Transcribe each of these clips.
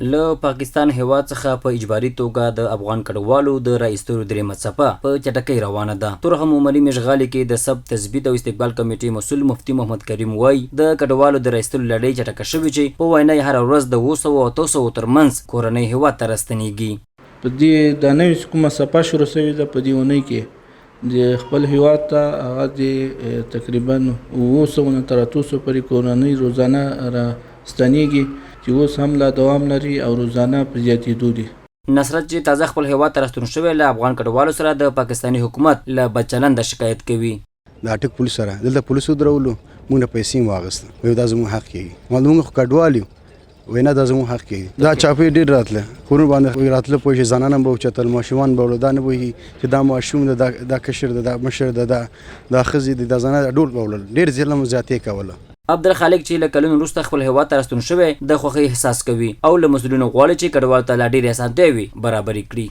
له پاکستان هیواد څخه په اجباري توګه د افغان کډوالو د راایستلو درېیمه څپه په چټکۍ روانه ده. تورخم عمري مشغالي کې د سب تثبیت او استقبال کمیټې مسؤل مفتي محمد کریم وایي د کډوالو د راایستلو لړۍ چټکه شوې چې په وینا یې هره ورځ د 200 او 300 ترمنځ کورنۍ هیواد ته راستنېږي. په دې د نوې کومه څپه شروع شوې ده په دې اونۍ کې د خپل هیواد ته هغه د تقریبا 200 تر 300 پورې کورنۍ روزانه راستنېږي چې اوس هم لا دوام لري او روزانه په زیاتېدو دي. نصرت چې تازه خپل هیواد ته راستون شوی له افغان کډوالو سره د پاکستاني حکومت له بدچلنده شکایت کوي. د اټک پولیس سره دلته پولیسو درولو موږ نه پیسې واغسته وایي دا زموږ حق کېږي موږ خو کډوال یو وینا دا زموږ حق کېږي. دا چاپې ډېر راتله کورونه باندې راتله پوه شي زنانه به وچتل ماشومان به وړل دا نه پوهېږي چې دا ماشوم ده دا کشر ده دا مشر ده دا ښځې دي دا زنانه ډول به وړل ډېر ظلم زیاتې کوله. عبدالخالق چې له کلونو وروسته خپل هیواد ته راستون شوی د خوښۍ احساس کوي او له مسؤلینو غواړي چې کډوالو ته لا ډېرې اسانتیاوې برابرې کړي.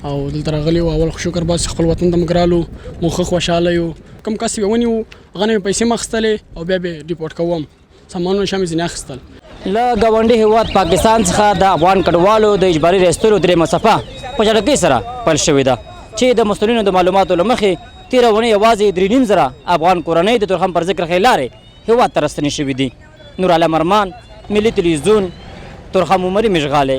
او دلته راغلي وو اول خو شکر باسي خپل وطن ته موږ رالو موږ ښه خوشحاله یو کوم کس یې ونیو هغه نه مې پیسې مې اخیستلې او بیا به ډیپورټ کوم سامانونه شامې ځینې اخیستل. له ګاونډي هیواد پاکستان څخه د افغان کډوالو د اجباري راایستلو درېیمه څپه په چټکۍ سره پیل شوې ده چې د مسؤلینو د معلوماتو له مخې تېره اونۍ یوازې 3.5 افغان کورنۍ د تورخم پر ذکر لارې هیواد ته راستنې شوي دي. نور عالم ارمان، ملي تلویزیون، تورخم عمري مشغالي.